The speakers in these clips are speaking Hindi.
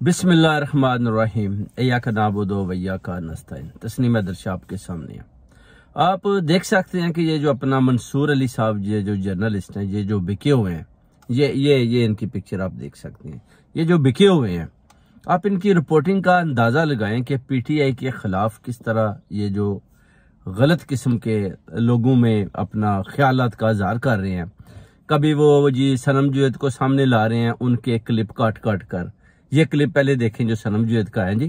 बिस्मिल्लाहिर्रहमानिर्रहीम इय्याका नअबुदु व इय्याका नस्तईन। तस्नीम दर्शा आपके सामने है। आप देख सकते हैं कि ये जो अपना मंसूर अली साहब, ये जो जर्नलिस्ट हैं, ये जो बिके हुए हैं, ये इनकी पिक्चर आप देख सकते हैं। ये जो बिके हुए हैं, आप इनकी रिपोर्टिंग का अंदाज़ा लगाएं कि पीटीआई के खिलाफ किस तरह ये जो गलत किस्म के लोगों में अपना ख्यालात का इज़हार कर रहे हैं। कभी वो जी सनम जुवैद को सामने ला रहे हैं, उनके क्लिप काट कर। ये क्लिप पहले देखें जो सनम जुवैद का है जी।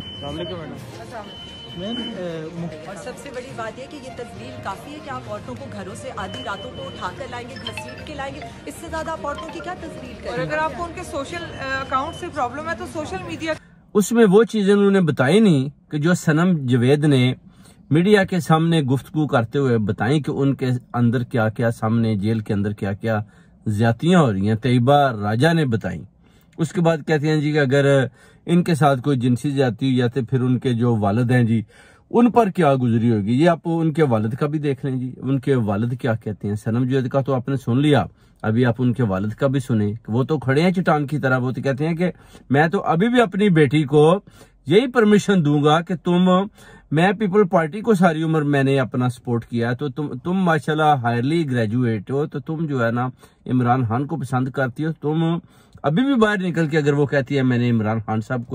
और सबसे बड़ी बात यह कि ये तस्वीर काफी है कि आप औरतों को घरों से आधी रातों को उठाकर लाएंगे, घसीट के लाएंगे। इससे ज्यादा आप औरतों की क्या तस्वीर करेंगे? और अगर आपको उनके सोशल अकाउंट से प्रॉब्लम है तो सोशल मीडिया उसमें वो चीजें उन्होंने बताई नहीं कि जो सनम जुवैद ने मीडिया के सामने गुफ्तगू करते हुए बताई कि उनके अंदर क्या क्या, सामने जेल के अंदर क्या क्या ज्यादतियां हो रही हैं, तैयबा राजा ने बताई। उसके बाद कहते हैं जी कि अगर इनके साथ कोई जिनसी ज्यादती हुई जाती फिर उनके जो वालिद हैं जी, उन पर क्या गुजरी होगी। ये आप उनके वालिद का भी देख लें जी, उनके वालिद क्या कहते हैं। सनम जुवैद का तो आपने सुन लिया, अभी आप उनके वालिद का भी सुने। वो तो खड़े हैं चट्टान की तरह। वो तो कहते हैं कि मैं तो अभी भी अपनी बेटी को यही परमिशन दूंगा कि मैं पीपल पार्टी को सारी उम्र मैंने अपना सपोर्ट किया, तो तुम माशाल्लाह हायरली ग्रेजुएट हो, तो तुम जो है ना इमरान खान को पसंद करती हो। तुम अभी भी बाहर निकल के अगर वो कहती है मैंने इमरान खान साहब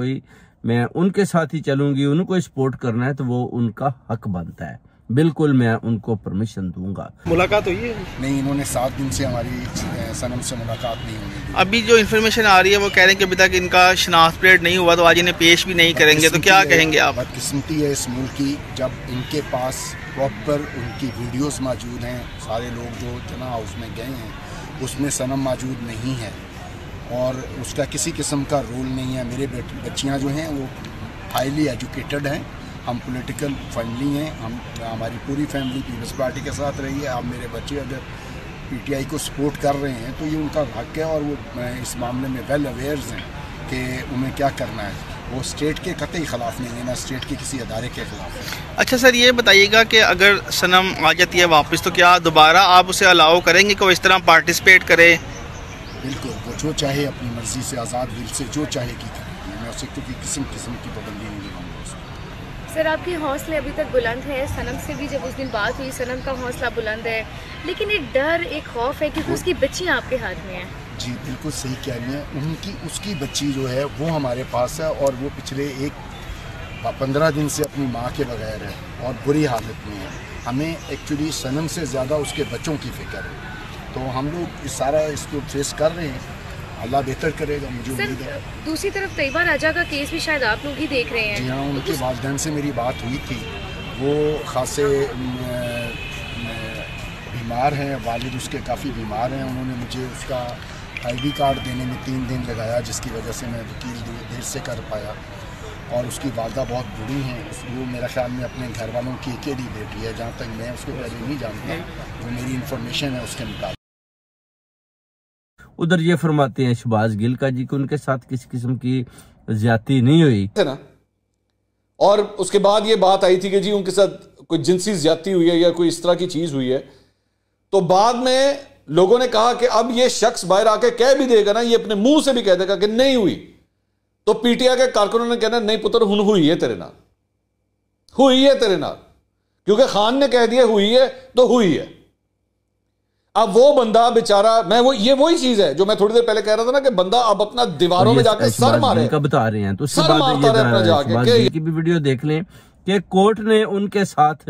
मैं उनके साथ ही चलूंगी, उनको सपोर्ट करना है, तो वो उनका हक बनता है। बिल्कुल मैं उनको परमिशन दूंगा। मुलाकात हुई है? नहीं, इन्होंने 7 दिन से हमारी सनम से मुलाकात नहीं हुई। अभी जो इन्फॉर्मेशन आ रही है वो कह रहे हैं कि अभी तक इनका शनाख्त परेड नहीं हुआ, तो आज इन्हें पेश भी नहीं करेंगे, तो क्या कहेंगे आप? बदकिस्मती है इस मुल्क की, जब इनके पास प्रॉपर उनकी वीडियोस मौजूद हैं। सारे लोग जो जना हाउस में गए हैं उसमें सनम मौजूद नहीं है और उसका किसी किस्म का रोल नहीं है। मेरे बच्चियाँ जो हैं वो हाईली एजुकेटेड हैं, हम पॉलिटिकल फैमिली हैं, हमारी पूरी फैमिली पीपल्स पार्टी के साथ रही है। अब मेरे बच्चे अगर पीटीआई को सपोर्ट कर रहे हैं तो ये उनका हक है और वो इस मामले में वेल अवेयर्स हैं कि उन्हें क्या करना है। वो स्टेट के कतई खिलाफ नहीं है, ना स्टेट के किसी अदारे के खिलाफ है। अच्छा सर, ये बताइएगा कि अगर सनम आ जाती है वापस, तो क्या दोबारा आप उसे अलाउ करेंगे कि वो इस तरह पार्टिसिपेट करे? बिल्कुल, वो जो चाहे अपनी मर्जी से, आज़ाद दिल से जो चाहेगी करेगी। मैं उसे क्योंकि किस्म की पाबंदी नहीं लगाऊंगा। सर, आपके हौसले अभी तक बुलंद है। सनम से भी जब उस दिन बात हुई, सनम का हौसला बुलंद है, लेकिन एक डर, एक खौफ है क्योंकि उसकी बच्चियाँ आपके हाथ में है। जी बिल्कुल सही कह रही हैं। उसकी बच्ची जो है वो हमारे पास है और वो पिछले 15 दिन से अपनी माँ के बगैर है और बुरी हालत में है। हमें एक्चुअली सनम से ज़्यादा उसके बच्चों की फिक्र है, तो हम लोग सारा इसको फेस कर रहे हैं। अल्लाह बेहतर करेगा, मुझे उम्मीद है। दूसरी तरफ तैयबा राजा का केस भी शायद आप लोग ही देख रहे हैं। जी हाँ, उनके वालिदैन से मेरी बात हुई थी। वो खासे बीमार हैं, वालिद उसके काफ़ी बीमार हैं। उन्होंने मुझे उसका ID कार्ड देने में 3 दिन लगाया, जिसकी वजह से मैं वकील देर से कर पाया। और उसकी वालदा बहुत बुरी हैं। वो मेरा ख्याल में अपने घर वालों की अकेली बेटी है, जहाँ तक मैं उसको पहले नहीं जानता, वो मेरी इन्फॉर्मेशन है उसके मुताबिक। उधर ये फरमाते हैं शहबाज गिल का जी कि उनके साथ किसी किस्म की ज्यादती नहीं हुई है ना। और उसके बाद ये बात आई थी कि जी उनके साथ कोई जिनसी ज्यादती हुई है या कोई इस तरह की चीज हुई है, तो बाद में लोगों ने कहा कि अब ये शख्स बाहर आके कह भी देगा ना, ये अपने मुंह से भी कह देगा कि नहीं हुई, तो पीटीआई के कारकुनों ने कहना नहीं पुत्र हुन हुई है तेरे नाल, हुई है तेरे नाल, क्योंकि खान ने कह दिया हुई है तो हुई है। अब वो बंदा बेचारा, ये वही चीज है जो मैं थोड़ी देर पहले कह रहा था ना कि बंदा अब अपना दीवारों में जाकर सर मारे का बता रहे हैं, तो सर मारता रहे अपना जाके। की भी वीडियो देख लें कि कोर्ट ने उनके साथ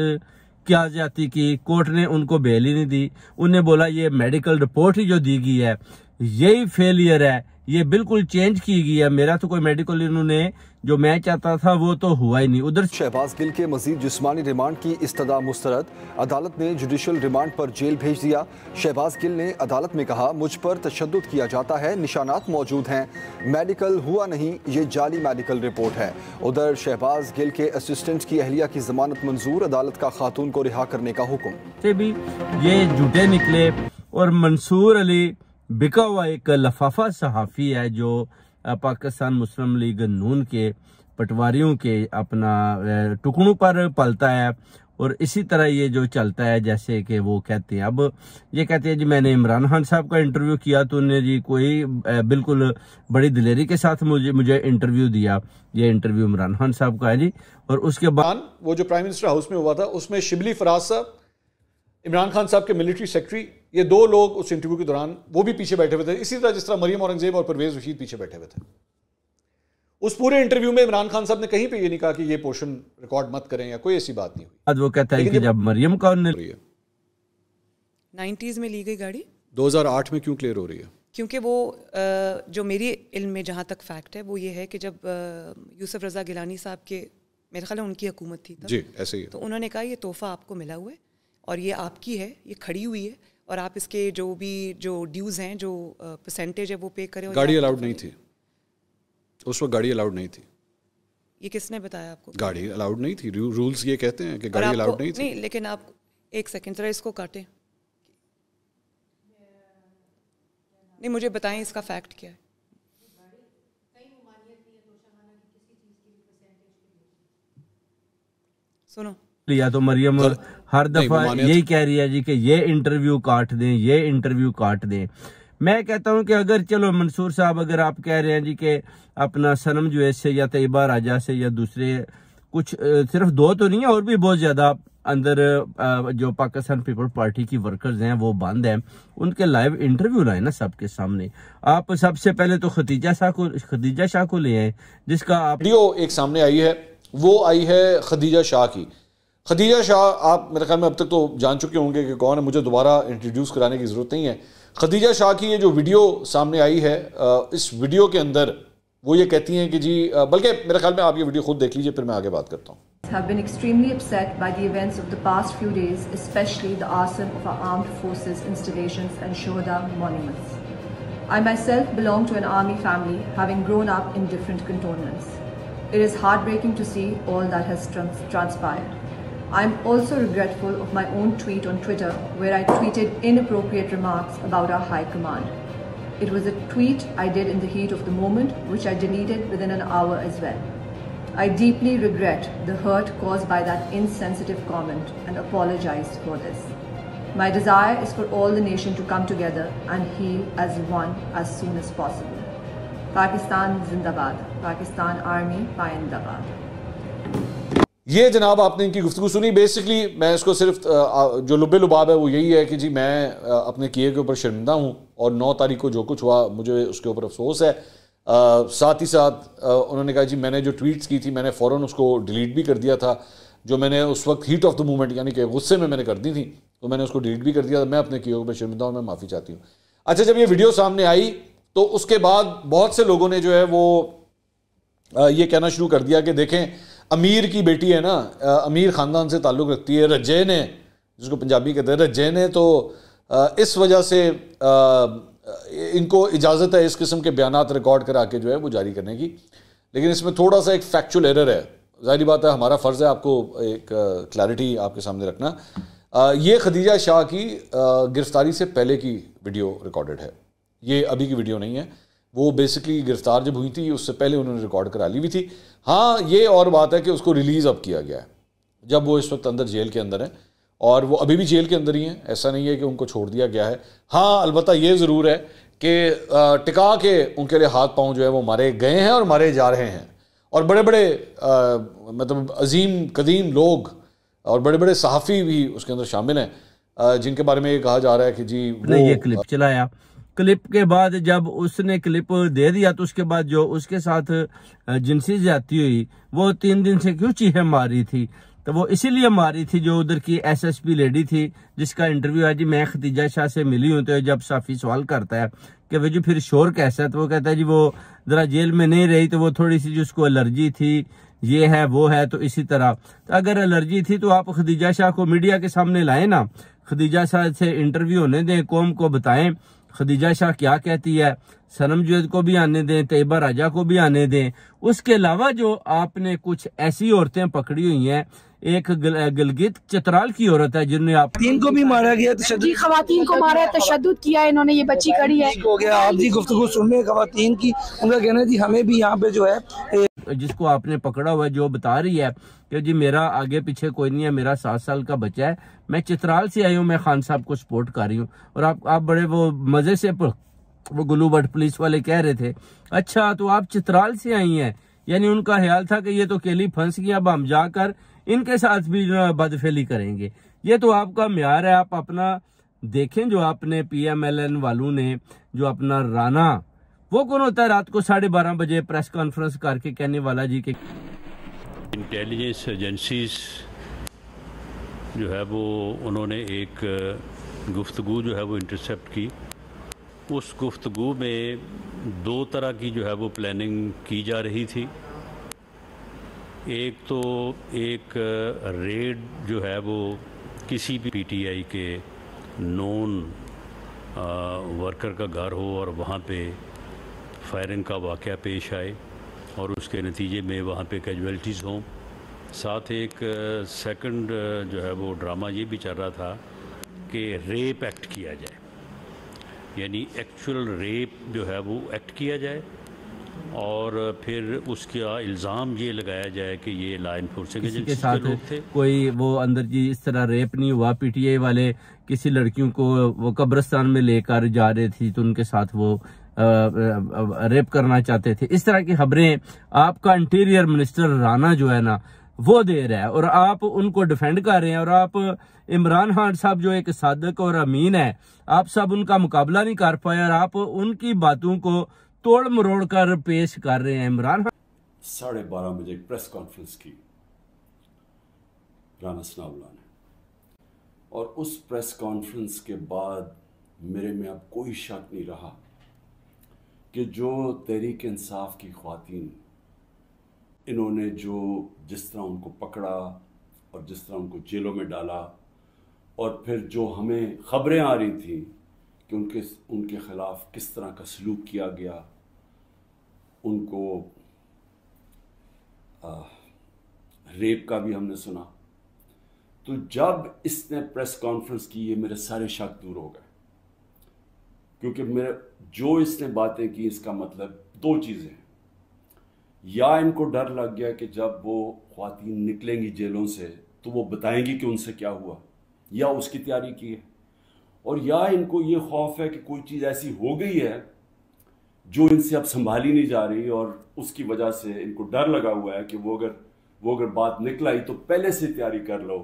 क्या ज्यादती की। कोर्ट ने उनको बेल ही नहीं दी। उन्हें बोला ये मेडिकल रिपोर्ट ही जो दी गई है यही फेलियर है, ये बिल्कुल चेंज की गई है। मेरा तो कोई मेडिकल इन्होंने जो मैं चाहता था वो तो हुआ ही नहीं। उधर शहबाज गिल के मजीद जिस्मानी रिमांड की इस्तदा मुस्तरद, अदालत ने जुडिशल रिमांड पर जेल भेज दिया। शहबाज गिल ने अदालत में कहा मुझ पर तशद्दुद किया जाता है, निशानात मौजूद हैं, मेडिकल हुआ नहीं, ये जाली मेडिकल रिपोर्ट है। उधर शहबाज गिल के असिस्टेंट की अहलिया की जमानत मंजूर, अदालत का खातून को रिहा करने का हुक्म। से भी ये झूठे निकले और मंसूर अली बिका हुआ एक लफाफा सहाफ़ी है जो पाकिस्तान मुस्लिम लीग नून के पटवारियों के अपना टुकड़ों पर पलता है और इसी तरह ये जो चलता है, जैसे कि वो कहते हैं, अब ये कहते हैं जी मैंने इमरान खान साहब का इंटरव्यू किया तो उन्होंने जी कोई बिल्कुल बड़ी दिलेरी के साथ मुझे इंटरव्यू दिया। ये इंटरव्यू इमरान खान साहब का है जी। और उसके बाद वो जो प्राइम मिनिस्टर हाउस में हुआ था उसमें शिबली फराज साहब, इमरान खान साहब के मिलिट्री सेक्रेटरी, ये दो लोग उस इंटरव्यू के दौरान वो भी पीछे बैठे हुए थे, इसी तरह जिस तरह मरियम औरंगजेब और परवेज रशीद पीछे बैठे हुए थे। उस पूरे इंटरव्यू में इमरान खान साहब ने कहीं पे ये नहीं कहा कि ये पोर्शन रिकॉर्ड मत करें या कोई ऐसी बात नहीं हुई। आज वो कहता है कि जब मरियम का 90s में ली गई गाड़ी 2008 में क्यों क्लियर हो रही है? क्योंकि वो जो मेरी इल्म में जहाँ तक फैक्ट है वो ये है कि जब यूसुफ रजा गिलानी साहब के, मेरे ख्याल है उनकी हुकूमत थी तब, जी ऐसे ही, तो उन्होंने कहा ये तोहफा आपको मिला हुआ है और ये आपकी है, ये खड़ी हुई है और आप इसके जो ड्यूज हैं, जो परसेंटेज है वो पे करें। गाड़ी अलाउड नहीं थी उस वक्त, गाड़ी अलाउड नहीं थी। ये किसने बताया आपको? गाड़ी अलाउड नहीं थी, रूल्स ये कहते हैं कि गाड़ी अलाउड नहीं थी। नहीं, लेकिन आप एक सेकंड जरा इसको काटें, नहीं मुझे बताएं इसका फैक्ट क्या है। सुनो लिया तो मरियम हर दफा यही कह रही है जी कि ये इंटरव्यू काट दें, ये इंटरव्यू काट दें। मैं कहता हूं कि अगर चलो मंसूर साहब, अगर आप कह रहे हैं जी कि अपना सनम जुवैद से या तैयबा राजा से या दूसरे कुछ, सिर्फ दो तो नहीं है और भी बहुत ज्यादा अंदर जो पाकिस्तान पीपल पार्टी की वर्कर्स हैं वो बंद हैं, उनके लाइव इंटरव्यू लाए ना सबके सामने। आप सबसे पहले तो खदीजा शाह को ले आए, जिसका आप वीडियो एक सामने आई है, वो आई है खदीजा शाह की। खदीजा शाह आप मेरे ख्याल में अब तक तो जान चुके होंगे कि कौन है, मुझे दोबारा इंट्रोड्यूस कराने की जरूरत नहीं है। खदीजा शाह की ये जो वीडियो सामने आई है, इस वीडियो के अंदर वो ये कहती हैं कि जी, बल्कि मेरे ख्याल में आप ये वीडियो खुद देख लीजिए, फिर मैं आगे बात करता हूँ। Have been extremely upset by the events of the past few days, especially the arson of our armed forces installations and Shohada monuments. I myself belong to an army family, having grown up in different cantonments. It is heartbreaking to see all that has transpired. I am also regretful of my own tweet on Twitter, where I tweeted inappropriate remarks about our High Command. It was a tweet I did in the heat of the moment, which I deleted within an hour as well. I deeply regret the hurt caused by that insensitive comment and apologize for this. My desire is for all the nation to come together and heal as one as soon as possible. Pakistan Zindabad. Pakistan Army Payindabad. ये जनाब आपने इनकी गुफ्तगू सुनी। बेसिकली मैं इसको सिर्फ जो लुबे लुबाब है वो यही है कि जी मैं अपने किए के ऊपर शर्मिंदा हूँ और 9 तारीख को जो कुछ हुआ मुझे उसके ऊपर अफसोस है। साथ ही साथ उन्होंने कहा जी मैंने जो ट्वीट्स की थी मैंने फ़ौरन उसको डिलीट भी कर दिया था, जो मैंने उस वक्त हीट ऑफ द मूवमेंट यानी कि गुस्से में मैंने कर दी थी, तो मैंने उसको डिलीट भी कर दिया था। मैं अपने किए पर शर्मिंदा हूँ, मैं माफ़ी चाहती हूँ। अच्छा, जब ये वीडियो सामने आई तो उसके बाद बहुत से लोगों ने जो है वो ये कहना शुरू कर दिया कि देखें अमीर की बेटी है ना, अमीर ख़ानदान से ताल्लुक़ रखती है, रज्जे ने, जिसको पंजाबी कहते हैं रज्जे ने, तो इस वजह से इनको इजाज़त है इस किस्म के बयानात रिकॉर्ड करा के जो है वो जारी करने की। लेकिन इसमें थोड़ा सा एक फैक्चुअल एरर है। ज़ाहिर बात है हमारा फ़र्ज़ है आपको एक क्लैरिटी आपके सामने रखना। ये खदीजा शाह की गिरफ्तारी से पहले की वीडियो रिकॉर्डेड है, ये अभी की वीडियो नहीं है। वो बेसिकली गिरफ्तार जब हुई थी उससे पहले उन्होंने रिकॉर्ड करा ली हुई थी। हाँ, ये और बात है कि उसको रिलीज़ अब किया गया है, जब वो इस वक्त अंदर जेल के अंदर है और वो अभी भी जेल के अंदर ही हैं। ऐसा नहीं है कि उनको छोड़ दिया गया है। हाँ, अलबत्ता ये ज़रूर है कि टिका के उनके लिए हाथ पांव जो है वो मारे गए हैं और मारे जा रहे हैं, और बड़े बड़े मतलब अजीम कदीम लोग और बड़े बड़े सहाफ़ी भी उसके अंदर शामिल हैं, जिनके बारे में ये कहा जा रहा है कि जी वो ये क्लिप चलाया। क्लिप के बाद जब उसने क्लिप दे दिया तो उसके बाद जो उसके साथ जिनसी ज्यादती हुई वो 3 दिन से क्यों चीखें मार रही थी, तो वो इसीलिए मारी थी जो उधर की SSP लेडी थी जिसका इंटरव्यू है जी मैं खदीजा शाह से मिली हूँ। तो जब साफी सवाल करता है कि वो जो फिर शोर कैसा है, तो वो कहता है जी वो जरा जेल में नहीं रही तो वो थोड़ी सी जिसको एलर्जी थी, ये है वो है। तो इसी तरह तो अगर एलर्जी थी तो आप खदीजा शाह को मीडिया के सामने लाए ना, खदीजा शाह से इंटरव्यू होने दें, कौम को बताएं खदीजा शाह क्या कहती है, सनम जुवैद को भी आने दें, तैयबा राजा को भी आने दें। उसके अलावा जो आपने कुछ ऐसी औरतें पकड़ी हुई हैं, एक गिलगित चित्राल की औरत है जिन्हें आप तीन को भी मारा गया, खवातीन को मारा, तशद्दुद किया इन्होंने, ये बच्ची कड़ी है हो गया। आप जी गुफ्तगू सुन रहे खवातीन की, उनका कहना है जी हमें भी यहाँ पे जो है जिसको आपने पकड़ा हुआ है, जो बता रही है कि जी मेरा आगे पीछे कोई नहीं है, मेरा 7 साल का बच्चा है, मैं चित्राल से आई हूँ, मैं खान साहब को सपोर्ट कर रही हूँ, और आप बड़े वो मजे से वो गुलू भट्ट पुलिस वाले कह रहे थे, अच्छा तो आप चित्राल से आई हैं, यानी उनका ख्याल था कि ये तो केली फंस गया, अब हम जाकर इनके साथ भी बदफेली करेंगे। ये तो आपका म्यार है, आप अपना देखें। जो आपने PMLN वालों ने जो अपना राना, वो कौन होता है रात को 12:30 बजे प्रेस कॉन्फ्रेंस करके कहने वाला जी के इंटेलिजेंस एजेंसीज जो है वो उन्होंने एक गुफ्तगू जो है वो इंटरसेप्ट की। उस गुफ्तगू में 2 तरह की जो है वो प्लानिंग की जा रही थी। एक तो एक रेड जो है वो किसी भी PTI के नॉन वर्कर का घर हो और वहाँ पे फायरिंग का वाक़या पेश आए और उसके नतीजे में वहाँ पे कैजुअल्टीज़ हों। साथ एक सेकंड जो है वो ड्रामा ये भी चल रहा था कि रेप एक्ट किया जाए, यानी एक्चुअल रेप जो है वो एक्ट किया जाए और फिर उसका इल्ज़ाम ये लगाया जाए कि ये लॉ एनफोर्सिंग एजेंसी के साथ लोग थे। कोई वो अंदर जी इस तरह रेप नहीं हुआ, PTI वाले किसी लड़कियों को वो कब्रिस्तान में लेकर जा रहे थी तो उनके साथ वो रेप करना चाहते थे। इस तरह की खबरें आपका इंटीरियर मिनिस्टर राना जो है ना वो दे रहा है, और आप उनको डिफेंड कर रहे हैं, और आप इमरान खान साहब जो एक सादिक और अमीन है, आप सब उनका मुकाबला नहीं कर पाए और आप उनकी बातों को तोड़ मरोड़ कर पेश कर रहे हैं। इमरान खान 12:30 बजे एक प्रेस कॉन्फ्रेंस की राना सनाउल्लाह ने, और उस प्रेस कॉन्फ्रेंस के बाद मेरे में अब कोई शक नहीं रहा कि जो तहरीक इंसाफ की ख्वातीन, इन्होंने जो जिस तरह उनको पकड़ा और जिस तरह उनको जेलों में डाला, और फिर जो हमें ख़बरें आ रही थी कि उनके ख़िलाफ़ किस तरह का सलूक किया गया, उनको रेप का भी हमने सुना, तो जब इसने प्रेस कॉन्फ्रेंस की ये मेरे सारे शक दूर हो गए, क्योंकि मेरे जो इसने बातें की इसका मतलब 2 चीज़ें हैं। या इनको डर लग गया कि जब वो ख्वातीन निकलेंगी जेलों से तो वो बताएंगी कि उनसे क्या हुआ, या उसकी तैयारी की है, और या इनको ये खौफ है कि कोई चीज़ ऐसी हो गई है जो इनसे अब संभाली नहीं जा रही, और उसकी वजह से इनको डर लगा हुआ है कि वो अगर बात निकल आई तो पहले से तैयारी कर लो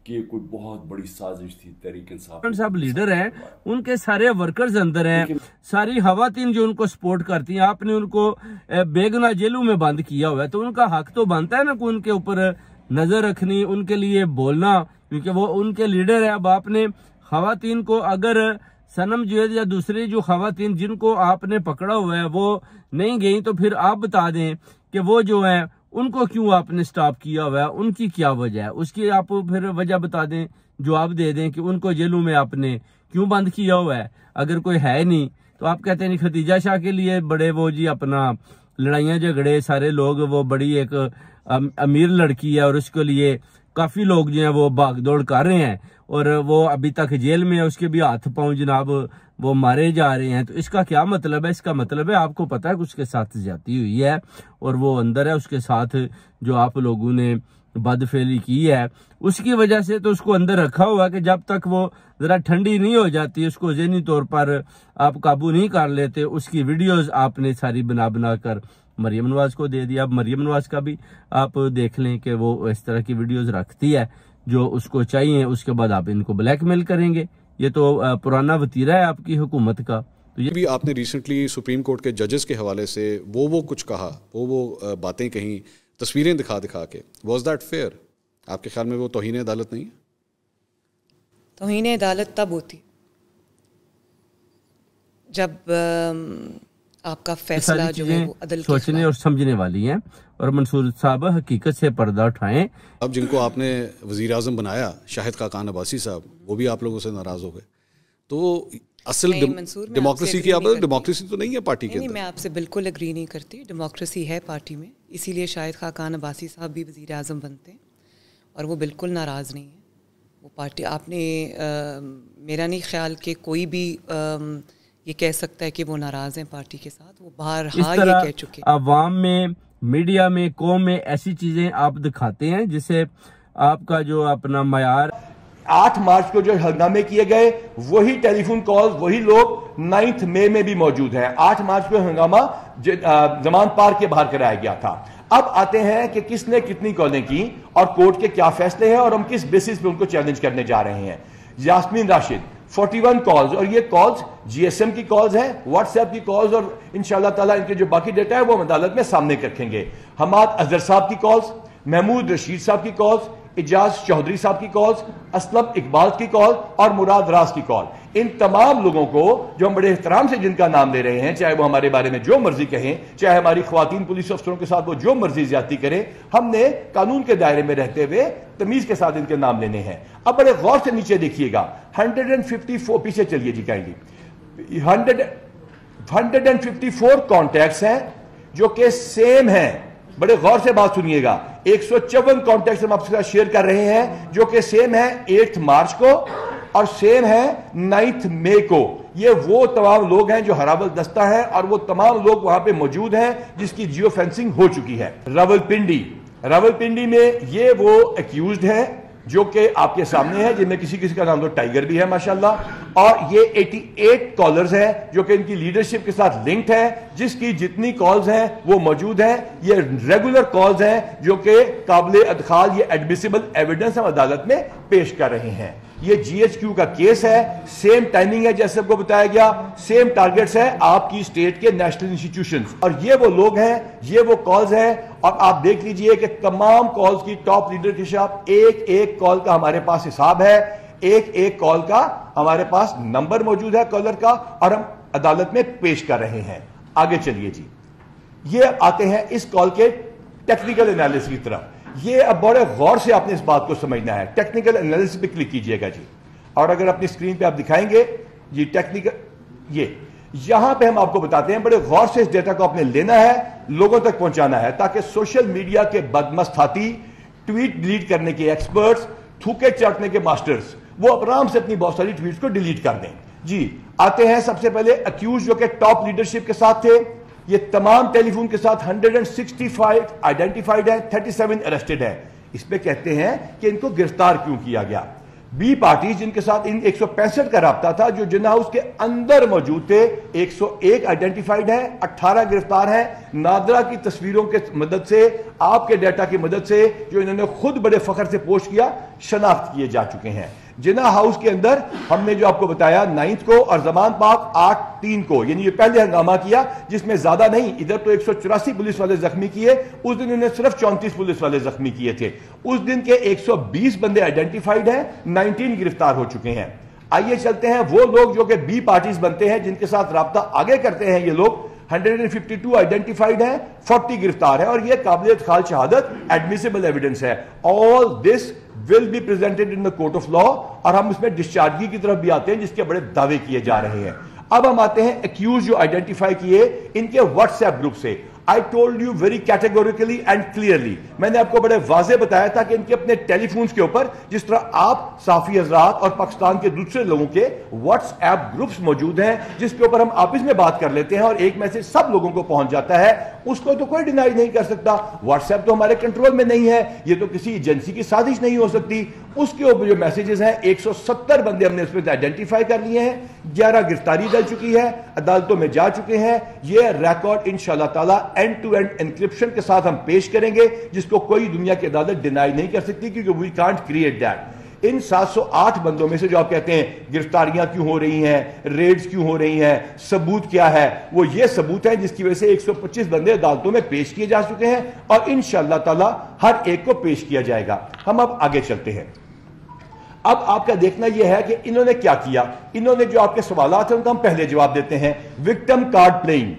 कि ये कोई बहुत बड़ी साजिश थी तहरीक इंसाफ। साहब लीडर हैं, उनके सारे वर्कर्स अंदर हैं, सारी खवातीन जो उनको सपोर्ट करती हैं, आपने उनको बेगुनाह जेलों में बंद किया हुआ है, तो उनका हक तो बनता है ना कि उनके ऊपर नजर रखनी, उनके लिए बोलना, क्योंकि वो उनके लीडर है। अब आपने खवातीन को, अगर सनम जुवैद या दूसरी जो खवातीन जिनको आपने पकड़ा हुआ है वो नहीं गई, तो फिर आप बता दें कि वो जो है उनको क्यों आपने स्टॉप किया हुआ है, उनकी क्या वजह है, उसकी आप फिर वजह बता दें, जवाब दे दें कि उनको जेलों में आपने क्यों बंद किया हुआ है। अगर कोई है नहीं तो आप कहते हैं खदीजा शाह के लिए बड़े वो जी अपना लड़ाइयाँ झगड़े सारे लोग, वो बड़ी एक अमीर लड़की है और उसके लिए काफी लोग जो है वो भाग दौड़ कर रहे हैं, और वो अभी तक जेल में है, उसके भी हाथ पांव जनाब वो मारे जा रहे हैं। तो इसका क्या मतलब है? इसका मतलब है आपको पता है कि उसके साथ ज्यादती हुई है और वो अंदर है, उसके साथ जो आप लोगों ने बदफेली की है उसकी वजह से तो उसको अंदर रखा हुआ है कि जब तक वो जरा ठंडी नहीं हो जाती, उसको ज़हनी तौर पर आप काबू नहीं कर लेते, उसकी वीडियोस आपने सारी बना बना कर मरियम नवाज को दे दिया। अब मरियम नवाज का भी आप देख लें कि वो इस तरह की वीडियोस रखती है जो उसको चाहिए, उसके बाद आप इनको ब्लैकमेल करेंगे। ये तो पुराना वतीरा है आपकी हुकूमत का। तो ये भी आपने रिसेंटली सुप्रीम कोर्ट के जजेस के हवाले से वो कुछ कहा, वो बातें कहीं, तस्वीरें दिखा के, वॉज दैट फेयर? आपके ख्याल में वो तौहीन अदालत नहीं है? तौहीन अदालत तब होती जब आपका फैसला जो है वो अदल सोचने और समझने वाली हैं, और मंसूर साहब हकीकत से पर्दा उठाएं। अब जिनको आपने वजीर आजम बनाया, शाहिद खाकान अब्बासी साहब, वो भी आप लोगों से नाराज हो गए, तो असल डेमोक्रेसी की आप डेमोक्रेसी तो नहीं है पार्टी के अंदर। मैं आपसे बिल्कुल एग्री नहीं करती, डेमोक्रेसी है पार्टी में, इसीलिए शाहिद खाकान अब्बासी साहब भी वजीर आजम बनते हैं और वो बिल्कुल नाराज़ नहीं है। वो पार्टी आपने मेरा नहीं ख्याल कि कोई भी ये कह सकता है कि वो नाराज हैं पार्टी के साथ। वो बाहर ये कह चुके अवाम में मीडिया में, कौम में ऐसी चीजें आप दिखाते हैं जिससे आपका जो अपना मयार 8 मार्च को जो हंगामे किए गए वही टेलीफोन कॉल्स वही लोग 9 मई में भी मौजूद हैं। 8 मार्च को हंगामा जमान पार्क के बाहर कराया गया था। अब आते हैं कि किसने कितनी कॉलें की और कोर्ट के क्या फैसले हैं और हम किस बेसिस पे उनको चैलेंज करने जा रहे हैं। यास्मीन राशिद 41 कॉल्स, और ये कॉल्स जीएसएम की कॉल्स हैं, व्हाट्सएप की कॉल्स, और इंशाल्लाह ताला इनके जो बाकी डेटा है वो हम अदालत में सामने रखेंगे। हमाद अजहर साहब की कॉल्स, महमूद रशीद साहब की कॉल्स, इजाज चौधरी साहब की कॉल्स, असलम इकबाल की कॉल और मुराद राज की कॉल। इन तमाम लोगों को जो हम बड़े एहतराम से जिनका नाम ले रहे हैं, चाहे वो हमारे बारे में जो मर्जी कहें, चाहे हमारी ख्वातीन पुलिस अफसरों के साथ वो जो मर्जी ज्यादती करें, हमने कानून के दायरे में रहते हुए तमीज के साथ इनके नाम लेने हैं। अब बड़े गौर से नीचे देखिएगा, 154 पीछे चलिए जी काइंडली, 154 कॉन्टैक्ट्स हैं जो कि सेम हैं। बड़े गौर से बात सुनिएगा, 154 कॉन्टैक्ट्स हम आपके साथ शेयर कर रहे हैं जो कि सेम है 8 मार्च को और सेम है 9 मई को। ये वो तमाम लोग हैं जो हरावल दस्ता है और वो तमाम लोग वहां पे मौजूद हैं जिसकी जियो फेंसिंग हो चुकी है। रावलपिंडी में ये वो एक्यूज्ड हैं जो कि आपके सामने है, जिनमें किसी किसी का नाम तो टाइगर भी है माशाल्लाह, और ये 88 कॉलर्स हैं जो कि इनकी लीडरशिप के साथ लिंक्ड है, जिसकी जितनी कॉल्स हैं वो मौजूद हैं। ये रेगुलर कॉल्स हैं जो कि काबिल अदखाल, ये एडमिसिबल एविडेंस हम अदालत में पेश कर रहे हैं। ये जीएचक्यू का केस है, सेम टाइमिंग है जैसे आपको बताया गया, सेम टारगेट्स है आपकी स्टेट के नेशनल इंस्टीट्यूशंस, और ये वो लोग हैं, ये वो कॉल्स हैं। और आप देख लीजिए कि तमाम कॉल्स की टॉप लीडर के साथ एक एक कॉल का हमारे पास हिसाब है, एक एक कॉल का हमारे पास नंबर मौजूद है कॉलर का, और हम अदालत में पेश कर रहे हैं। आगे चलिए जी, ये आते हैं इस कॉल के टेक्निकल एनालिसिस की तरफ। ये अब बड़े गौर से आपने इस बात को समझना है। टेक्निकल एनालिसिस पे क्लिक कीजिएगा जी, और अगर अपनी स्क्रीन पे आप दिखाएंगे जी टेक्निकल, ये यहां पे हम आपको बताते हैं बड़े गौर से इस डेटा को आपने लेना है, लोगों तक पहुंचाना है, ताकि सोशल मीडिया के बदमस्तहाती, ट्वीट डिलीट करने के एक्सपर्ट्स, थूके चाटने के मास्टर्स, वो आराम से अपनी बहुत सारी ट्वीट्स को डिलीट कर दें जी। आते हैं सबसे पहले अक्यूज जो कि टॉप लीडरशिप के साथ थे। ये तमाम टेलीफोन के साथ 165 आइडेंटिफाइड है, 37 अरेस्टेड है। इस पे कहते हैं कि इनको गिरफ्तार क्यों किया गया। बी पार्टी जिनके साथ इन 165 का राब्ता था, जो जिन्ना हाउस के अंदर मौजूद थे, 101 आइडेंटिफाइड है, 18 गिरफ्तार है। नादरा की तस्वीरों के मदद से, आपके डाटा की मदद से, जो इन्होंने खुद बड़े फख्र से पोस्ट किया, शनाख्त किए जा चुके हैं। जिन्ना हाउस के अंदर हमने जो आपको बताया 9 को और जमान पाक 8/3 को, यानी ये पहले हंगामा किया जिसमें ज्यादा नहीं, इधर तो 184 पुलिस वाले जख्मी किए, उस दिन उन्होंने सिर्फ 34 पुलिस वाले जख्मी किए थे। उस दिन के 120 बंदे आइडेंटिफाइड हैं, 19 गिरफ्तार हो चुके हैं। आइए चलते हैं वो लोग जो कि बी पार्टीज बनते हैं, जिनके साथ राब्ता आगे करते हैं। ये लोग 152 आइडेंटिफाइड है, 40 गिरफ्तार है, और ये काबिल खाल शहादत एडमिसिबल एविडेंस है। All this will be presented in the court of law, और हम इसमें डिस्चार्जिंग की तरफ भी आते हैं जिसके बड़े दावे किए जा रहे हैं। अब हम आते हैं एक्यूज जो आइडेंटिफाई किए इनके व्हाट्सएप ग्रुप से। I told you very categorically and clearly, मैंने आपको बड़े वाजे बताया था कि इनके अपने टेलीफोन्स के ऊपर, जिस तरह आप साफी हजरात और पाकिस्तान के दूसरे लोगों के व्हाट्सएप ग्रुप्स मौजूद हैं, जिसके ऊपर हम आपस में बात कर लेते हैं और एक मैसेज सब लोगों को पहुंच जाता है। उसको तो कोई डिनाई नहीं कर सकता। व्हाट्सएप तो हमारे कंट्रोल में नहीं है, ये तो किसी एजेंसी की साजिश नहीं हो सकती। उसके ऊपर जो मैसेजेस हैं, 170 बंदे हमने उसमें आइडेंटिफाई कर लिए हैं, 11 गिरफ्तारी डल चुकी है, अदालतों में जा चुके हैं। ये रिकॉर्ड इंशाल्लाह ताला एंड टू एंड एनक्रिप्शन के साथ हम पेश करेंगे, जिसको कोई दुनिया की अदालत डिनाई नहीं कर सकती, क्योंकि वी कांट क्रिएट दैट। इन 708 बंदों में से जो आप कहते हैं गिरफ्तारियां क्यों हो रही हैं, रेड्स क्यों हो रही हैं, सबूत क्या है, वो ये सबूत है जिसकी वजह से 125 बंदे अदालतों में पेश किए जा चुके हैं, और इंशाल्लाह ताला हर एक को पेश किया जाएगा। हम अब आगे चलते हैं। अब आपका देखना यह है कि इन्होंने क्या किया। इन्होंने जो आपके सवालात हैं उनका हम पहले जवाब देते हैं। विक्टिम कार्ड प्लेइंग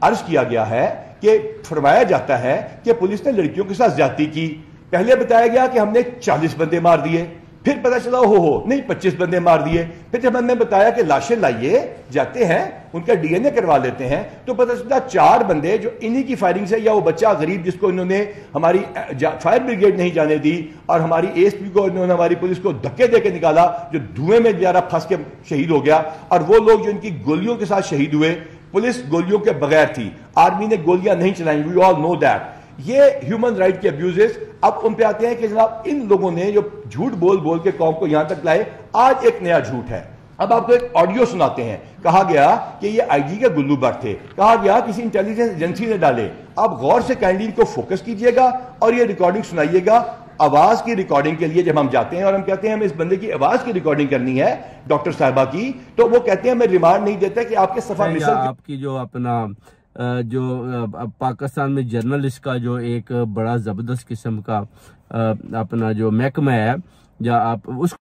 अर्ज किया गया है कि फरमाया जाता है कि पुलिस ने लड़कियों के साथ ज्यादती की। पहले बताया गया कि हमने 40 बंदे मार दिए, फिर पता चला हो नहीं 25 बंदे मार दिए। फिर जब हमने बताया कि लाशें लाइए, जाते हैं उनका डीएनए करवा लेते हैं, तो पता चला 4 बंदे जो इन्हीं की फायरिंग से, या वो बच्चा गरीब जिसको इन्होंने हमारी फायर ब्रिगेड नहीं जाने दी और हमारी एएसपी को इन्होंने, हमारी पुलिस को धक्के देके निकाला, जो धुएं में बेचारा फंस के शहीद हो गया। और वो लोग जो इनकी गोलियों के साथ शहीद हुए, पुलिस गोलियों के बगैर थी, आर्मी ने गोलियां नहीं चलाई, वी ऑल नो दैट। ये ह्यूमन राइट के अब्यूजेस। अब उन पे आते हैं कि जनाब इन लोगों ने जो झूठ बोल बोल के कौम को यहां तक लाए, आज एक नया झूठ है। अब आपको एक ऑडियो सुनाते हैं। कहा गया कि ये आईजी के गुल्लू भट्ट थे, कहा गया किसी इंटेलिजेंस एजेंसी ने डाले। आप गौर से काइंडली को फोकस कीजिएगा और ये रिकॉर्डिंग सुनाइएगा। आवाज की रिकॉर्डिंग के लिए जब हम जाते हैं और हम कहते हैं हमें इस बंदे की आवाज की रिकॉर्डिंग करनी है डॉक्टर साहिबा की, तो वो कहते हैं मैं रिमांड नहीं देता कि आपके सफा मिसल आपकी जो अपना जो पाकिस्तान में जर्नलिस्ट का जो एक बड़ा जबरदस्त किस्म का अपना जो महकमा है, या आप उस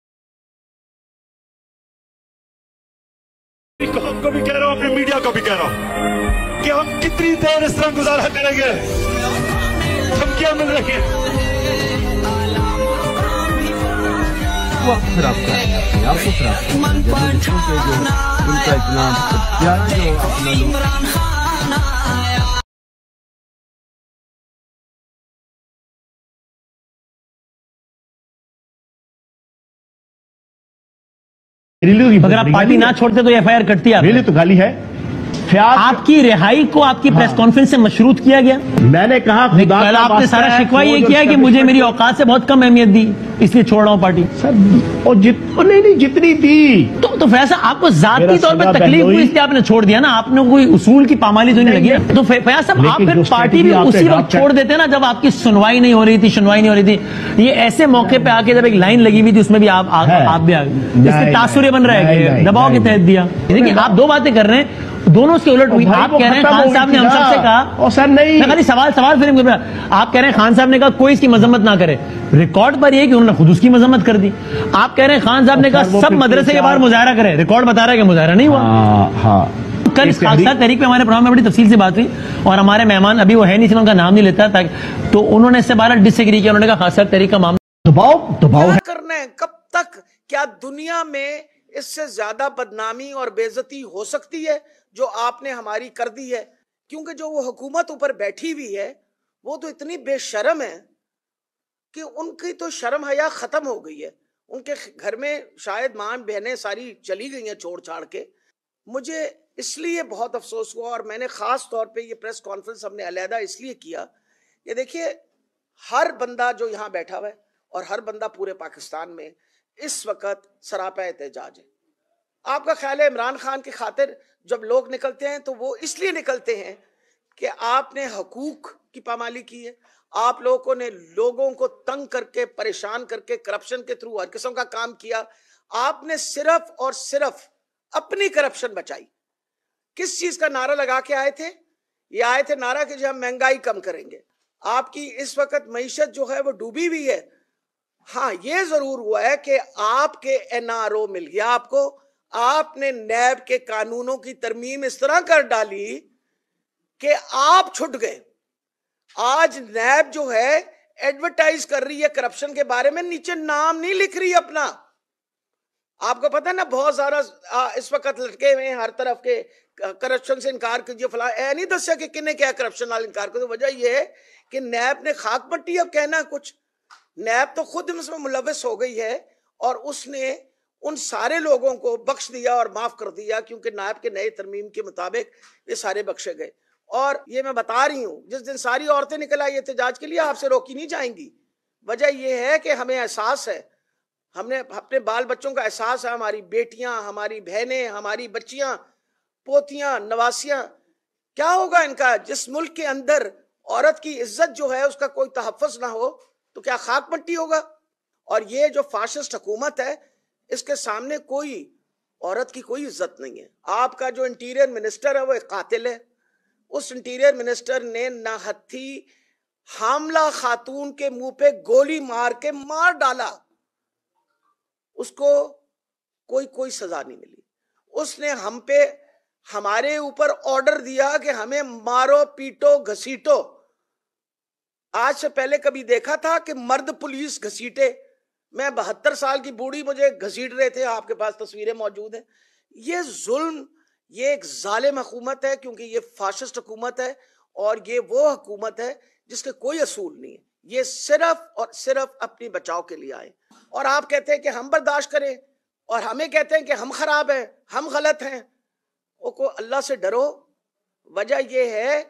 को भी कह रहा हूं, अपने मीडिया को भी कह रहा हूं कि हम कितनी देर इस तरह गुजारा करेंगे, धमकियां मिल रही है। वक्त खराब कर आपको खराब जर्नलिस्टों के जो उनका इतना प्यारा जो अपना अगर आप पार्टी ना छोड़ते तो एफआईआर कटती है। मेरी तो गाली है। आपकी रिहाई को आपकी प्रेस कॉन्फ्रेंस से मशरूत किया गया। मैंने कहा कल आपने सारा शिकवा ये किया है कि मुझे मेरी औकात से बहुत कम अहमियत दी, इसलिए छोड़ रहा हूँ पार्टी। सर और नहीं जितनी दी तो फैसला आपको जाती तौर पे तकलीफ हुई इसलिए आपने छोड़ दिया ना। आपने कोई उसूल की पामाली तो नहीं लगी है। तो फैज साहब आप फिर पार्टी भी उसी वक्त छोड़ देते ना जब आपकी सुनवाई नहीं हो रही थी। ये ऐसे मौके पे आके जब एक लाइन लगी हुई थी उसमें भी आप भी आ गए। इससे तासुर बन रहा है, दबाव के तहत दिया। देखिए आप दो बातें कर रहे हैं, दोनों उसके उलट हुई। आप कह रहे हैं खान साहब ने हम सबसे कहा, और सर नहीं खाली सवाल फ्रेम कर रहा। आप कह रहे हैं खान साहब ने कहा कोई इसकी मजम्मत ना करे, रिकॉर्ड पर ये कि उन्होंने खुद उसकी मजम्मत कर दी। आप कह रहे हैं खान साहब ने कहा सब मदरसे के बाहर मुजाहरा करें, रिकॉर्ड बता रहा है कि मुजाहरा नहीं हुआ। कल इस खासा तहरीक पे हमारे प्रोग्राम में बड़ी तफसील से बात हुई और हमारे मेहमान अभी वो है नहीं, उनका नाम नहीं लेता, तो उन्होंने इससे बार डिसएग्री किया। उन्होंने कहा खासा तहरीक का मामला दबाव करना है। कब तक? क्या दुनिया में इससे ज्यादा बदनामी और बेइज्जती हो सकती है जो आपने हमारी कर दी है? क्योंकि जो वो हुकूमत ऊपर बैठी हुई है वो तो इतनी बेशर्म है कि उनकी तो शर्म हया खत्म हो गई है। उनके घर में शायद मां बहनें सारी चली गई हैं छोड़ छाड़ के। मुझे इसलिए बहुत अफसोस हुआ और मैंने खास तौर पे ये प्रेस कॉन्फ्रेंस हमने अलहदा इसलिए किया कि देखिए हर बंदा जो यहाँ बैठा हुआ है और हर बंदा पूरे पाकिस्तान में इस वक्त सरापा एहतजाज है। आपका ख्याल है इमरान खान की खातिर जब लोग निकलते हैं तो वो इसलिए निकलते हैं कि आपने हकूक की पामाली की है, आप लोगों ने लोगों को तंग करके परेशान करके करप्शन के थ्रू हर किस्म का काम किया। आपने सिर्फ और सिर्फ अपनी करप्शन बचाई। किस चीज का नारा लगा के आए थे? ये आए थे नारा कि जो हम महंगाई कम करेंगे। आपकी इस वक्त मईशत जो है वो डूबी हुई है। हाँ ये जरूर हुआ है कि आपके एनआरओ मिल गया आपको, आपने नैब के कानूनों की तरमीम इस तरह कर डाली कि आप छुट गए। आज नैब जो है एडवर्टाइज कर रही है करप्शन के बारे में, नीचे नाम नहीं लिख रही अपना। आपको पता है ना बहुत सारा इस वक्त लटके हुए हर तरफ के करप्शन से इनकार कीजिए फला, ऐ नहीं दसिया कि किन्ने क्या करप्शन नाल इनकार कर। वजह यह है कि नैब ने खाक पट्टी अब कहना कुछ। नैब तो खुद इसमें मुलविस हो गई है और उसने उन सारे लोगों को बख्श दिया और माफ कर दिया क्योंकि नायब के नए तरमीम के मुताबिक ये सारे बख्शे गए। और ये मैं बता रही हूँ जिस दिन सारी औरतें निकल आई एहतजाज के लिए आपसे रोकी नहीं जाएंगी। वजह यह है कि हमें एहसास है, हमने अपने बाल बच्चों का एहसास है, हमारी बेटियां, हमारी बहनें, हमारी बच्चियां, पोतियां, नवासियां, क्या होगा इनका? जिस मुल्क के अंदर औरत की इज्जत जो है उसका कोई तहफ़्फ़ुज़ ना हो तो क्या खाक पट्टी होगा? और ये जो फाशिस्ट हुकूमत है इसके सामने कोई औरत की कोई इज्जत नहीं है। आपका जो इंटीरियर मिनिस्टर है वो एक कातिल है। उस इंटीरियर मिनिस्टर ने नाहत्थी हामला खातून के मुंह पे गोली मार के मार डाला, उसको कोई सजा नहीं मिली। उसने हम पे हमारे ऊपर ऑर्डर दिया कि हमें मारो पीटो घसीटो। आज से पहले कभी देखा था कि मर्द पुलिस घसीटे? मैं 72 साल की बूढ़ी मुझे घसीट रहे थे, आपके पास तस्वीरें मौजूद हैं। ये जुल्म, ये एक जालिम हुकूमत है क्योंकि ये फाशिस्ट हुकूमत है और ये वो हुकूमत है जिसके कोई असूल नहीं है। ये सिर्फ और सिर्फ अपनी बचाव के लिए आए। और आप कहते हैं कि हम बर्दाश्त करें और हमें कहते हैं कि हम खराब हैं, हम गलत हैं। को अल्लाह से डरो। वजह यह है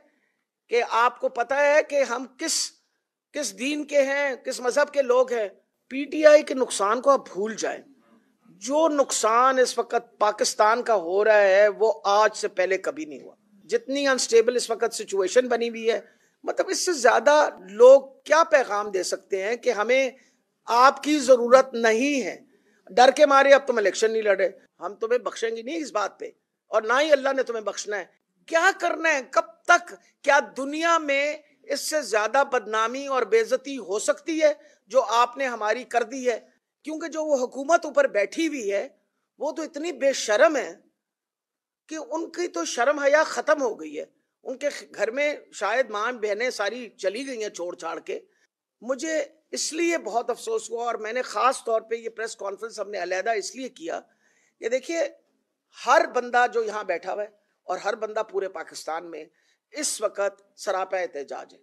कि आपको पता है कि हम किस दीन के हैं, किस मजहब के लोग हैं। पीटीआई के नुकसान को आप भूल जाएं। जो नुकसान इस वक्त पाकिस्तान का हो रहा है वो आज से पहले कभी नहीं हुआ। जितनी अनस्टेबल इस वक्त सिचुएशन बनी हुई है, मतलब इससे ज्यादा लोग क्या पैगाम दे सकते हैं कि हमें आपकी जरूरत नहीं है, डर के मारे अब तुम इलेक्शन नहीं लड़े, हम तुम्हें बख्शेंगे नहीं इस बात पे, और ना ही अल्लाह ने तुम्हें बख्शना है। क्या करना है, कब तक? क्या दुनिया में इससे ज्यादा बदनामी और बेइज्जती हो सकती है जो आपने हमारी कर दी है? क्योंकि जो वो हुकूमत ऊपर बैठी हुई है वो तो इतनी बेशर्म है कि उनकी तो शर्म हया खत्म हो गई है। उनके घर में शायद माँ बहनें सारी चली गई हैं छोड़ छाड़ के। मुझे इसलिए बहुत अफसोस हुआ, और मैंने खास तौर पे ये प्रेस कॉन्फ्रेंस हमने अलहदा इसलिए किया कि देखिए, हर बंदा जो यहाँ बैठा हुआ है और हर बंदा पूरे पाकिस्तान में इस वक्त सरापा एहतजाज है।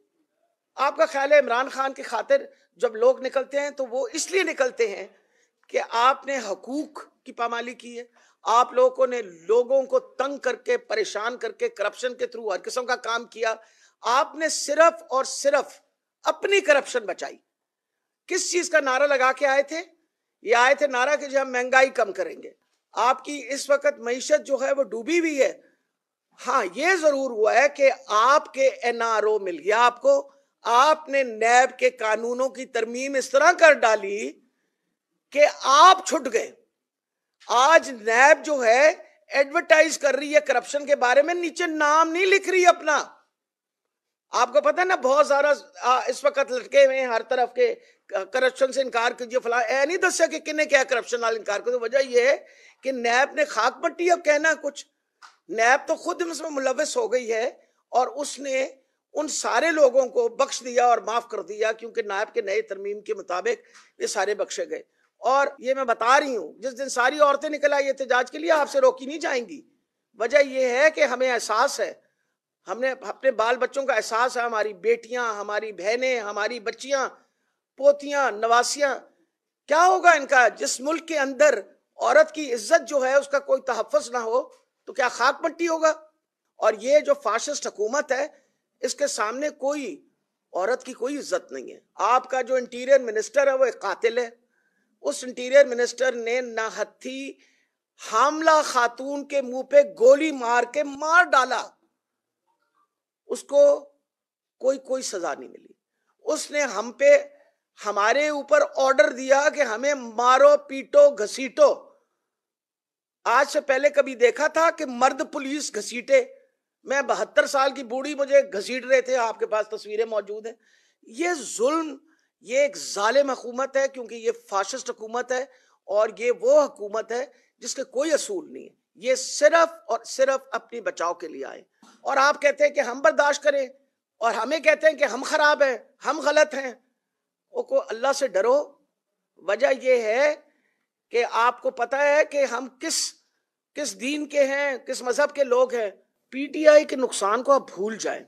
आपका ख्याल है इमरान खान की खातिर जब लोग निकलते हैं तो वो इसलिए निकलते हैं कि आपने हकूक की पामाली की है, आप लोगों ने लोगों को तंग करके परेशान करके करप्शन के थ्रू हर किस्म का काम किया। आपने सिर्फ और सिर्फ अपनी करप्शन बचाई। किस चीज का नारा लगा के आए थे? ये आए थे नारा कि जो हम महंगाई कम करेंगे। आपकी इस वक्त मईशत जो है वो डूबी हुई है। हाँ, ये जरूर हुआ है कि आपके एनआरओ मिल गया आपको, आपने नैब के कानूनों की तरमीम इस तरह कर डाली कि आप छुट गए। आज नैब जो है एडवर्टाइज कर रही है करप्शन के बारे में, नीचे नाम नहीं लिख रही अपना। आपको पता है ना, बहुत सारा इस वक्त लटके हुए हर तरफ के करप्शन से इनकार कीजिए फला, ऐ नहीं दस्या कि किन्ने क्या करप्शन नाल इनकार कर। तो वजह यह है कि नैब ने खाक पट्टी। अब कहना कुछ, नैब तो खुद इसमें मुलविस हो गई है और उसने उन सारे लोगों को बख्श दिया और माफ कर दिया, क्योंकि नैब के नए तरमीम के मुताबिक ये सारे बख्शे गए। और ये मैं बता रही हूं, जिस दिन सारी औरतें निकल आई एहतजाज के लिए, आपसे रोकी नहीं जाएंगी। वजह यह है कि हमें एहसास है, हमने अपने बाल बच्चों का एहसास है, हमारी बेटियां, हमारी बहनें, हमारी बच्चियां, पोतियां, नवासियां, क्या होगा इनका? जिस मुल्क के अंदर औरत की इज्जत जो है उसका कोई तहफ़्फ़ुज़ ना हो तो क्या खाक मट्टी होगा? और ये जो फाशिस्ट हुकूमत है, इसके सामने कोई औरत की कोई इज्जत नहीं है। आपका जो इंटीरियर मिनिस्टर है वो एक कातिल है। उस इंटीरियर मिनिस्टर ने नाहत्थी हामला खातून के मुंह पे गोली मार के मार डाला, उसको कोई सजा नहीं मिली। उसने हम पे, हमारे ऊपर ऑर्डर दिया कि हमें मारो, पीटो, घसीटो। आज से पहले कभी देखा था कि मर्द पुलिस घसीटे? मैं 72 साल की बूढ़ी मुझे घसीट रहे थे, आपके पास तस्वीरें मौजूद हैं। ये जुल्म, ये एक जालिम हुकूमत है, क्योंकि ये फाशिस्ट हुकूमत है और ये वो हुकूमत है जिसके कोई असूल नहीं है। ये सिर्फ और सिर्फ अपनी बचाव के लिए आए। और आप कहते हैं कि हम बर्दाश्त करें, और हमें कहते हैं कि हम खराब हैं, हम गलत हैं। को अल्लाह से डरो। वजह यह है कि आपको पता है कि हम किस दीन के हैं, किस मजहब के लोग हैं। पीटीआई के नुकसान को आप भूल जाएं।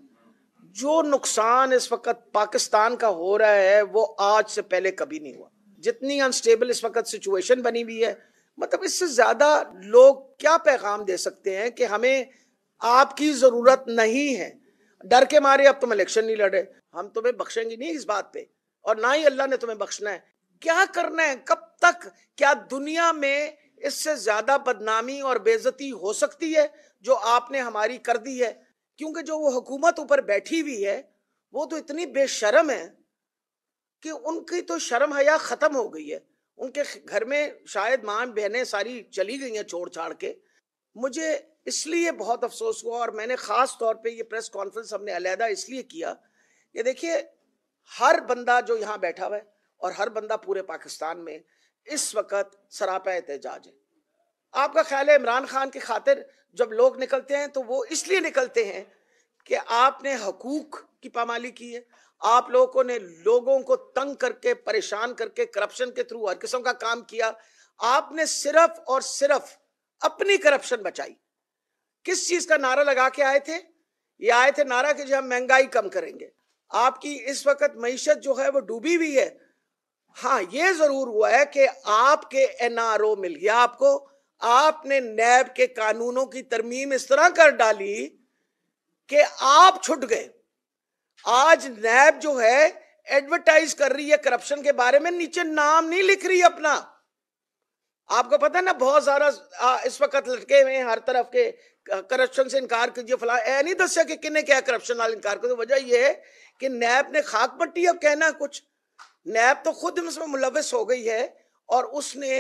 जो नुकसान इस वक्त पाकिस्तान का हो रहा है वो आज से पहले कभी नहीं हुआ। जितनी अनस्टेबल इस वक्त सिचुएशन बनी हुई है, मतलब इससे ज्यादा लोग क्या पैगाम दे सकते हैं कि हमें आपकी जरूरत नहीं है, डर के मारे अब तुम इलेक्शन नहीं लड़े, हम तुम्हें बख्शेंगे नहीं इस बात पे, और ना ही अल्लाह ने तुम्हें बख्शना है। क्या करना है, कब तक? क्या दुनिया में इससे ज्यादा बदनामी और बेइज्जती हो सकती है जो आपने हमारी कर दी है? क्योंकि जो वो हुकूमत ऊपर बैठी हुई है वो तो इतनी बेशर्म है कि उनकी तो शर्म हया खत्म हो गई है। उनके घर में शायद माँ बहनें सारी चली गई हैं छोड़ छाड़ के। मुझे इसलिए बहुत अफसोस हुआ, और मैंने खास तौर पे ये प्रेस कॉन्फ्रेंस हमने अलहदा इसलिए किया कि देखिए, हर बंदा जो यहाँ बैठा हुआ है और हर बंदा पूरे पाकिस्तान में इस वक्त सरापा एहतजाज है। आपका ख्याल है इमरान खान की खातिर जब लोग निकलते हैं तो वो इसलिए निकलते हैं कि आपने हकूक की पामाली की है, आप लोगों ने लोगों को तंग करके परेशान करके करप्शन के थ्रू हर किस्म का काम किया। आपने सिर्फ और सिर्फ अपनी करप्शन बचाई। किस चीज का नारा लगा के आए थे? ये आए थे नारा कि जो हम महंगाई कम करेंगे। आपकी इस वक्त मईशत जो है वो डूबी हुई है। हाँ, ये जरूर हुआ है कि आपके एनआरओ मिल गया आपको, आपने नैब के कानूनों की तरमीम इस तरह कर डाली कि आप छुट गए। आज नैब जो है एडवर्टाइज कर रही है करप्शन के बारे में, नीचे नाम नहीं लिख रही अपना। आपको पता है ना, बहुत सारा इस वक्त लटके हुए हर तरफ के करप्शन से इनकार कीजिए फला, ऐ नहीं दसिया कि किन्ने क्या करप्शन नाल इनकार कर। वजह यह है कि नैब ने खाक पट्टी, अब कहना कुछ, नैब तो खुद इसमें मुलविस हो गई है और उसने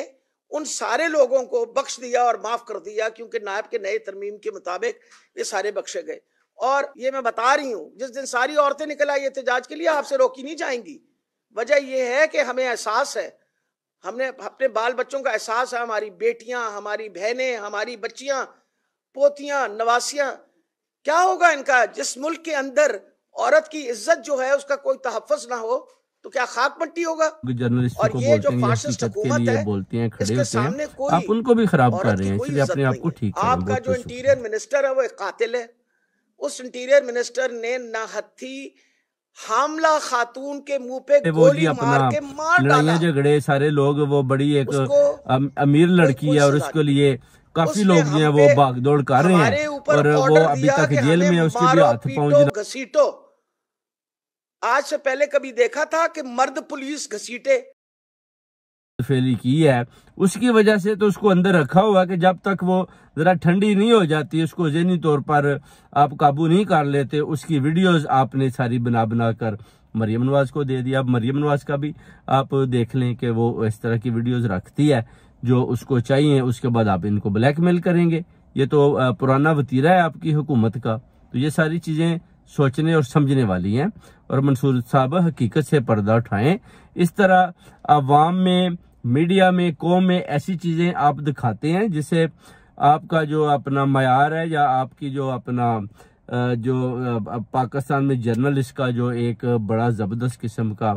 उन सारे लोगों को बख्श दिया और माफ कर दिया, क्योंकि नायब के नए तरमीम के मुताबिक ये सारे बख्शे गए। और ये मैं बता रही हूं, जिस दिन सारी औरतें निकल आई एहतजाज के लिए, आपसे रोकी नहीं जाएंगी। वजह यह है कि हमें एहसास है, हमने अपने बाल बच्चों का एहसास है, हमारी बेटियां, हमारी बहनें, हमारी बच्चियां, पोतियां, नवासियां, क्या होगा इनका जिस मुल्क के अंदर औरत की इज्जत जो है उसका कोई तहफ़्फ़ुज़ ना हो, तो क्या खाक पट्टी होगा। जर्नलिस्टों को बोलते हैं, हकीकत के लिए बोलते हैं, खड़े होते हैं, आप उनको भी खराब कर रहे हैं, इसलिए अपने आप को ठीक करें। आपका जो इंटीरियर मिनिस्टर है वो एक कातिल है। उस इंटीरियर मिनिस्टर ने नाहत्थी हामला खातून के मुंह पे गोली मार के मार डाला। लड़ाइयाँ झगड़े सारे लोग, वो बड़ी एक अमीर लड़की है और उसके लिए काफी लोग जो है वो भाग दौड़ कर रहे हैं और वो अभी तक जेल में है, उसके भी हाथ पांव घसीटो। आज से पहले कभी देखा था कि मर्द पुलिस घसीटे? फेरी की है, उसकी वजह से तो उसको अंदर रखा हुआ कि जब तक वो जरा ठंडी नहीं हो जाती, उसको ज़हनी तौर पर आप काबू नहीं कर लेते। उसकी वीडियोस आपने सारी बना बना कर मरियम नवाज को दे दिया। अब मरियम नवाज का भी आप देख लें कि वो इस तरह की वीडियोस रखती है जो उसको चाहिए, उसके बाद आप इनको ब्लैकमेल करेंगे। ये तो पुराना वतीरा है आपकी हुकूमत का। तो ये सारी चीज़ें सोचने और समझने वाली हैं और मंसूर साहब हकीकत से पर्दा उठाएं। इस तरह अवाम में, मीडिया में, कौम में ऐसी चीज़ें आप दिखाते हैं जिससे आपका जो अपना मयार है या आपकी जो अपना जो पाकिस्तान में जर्नलिस्ट का जो एक बड़ा ज़बरदस्त किस्म का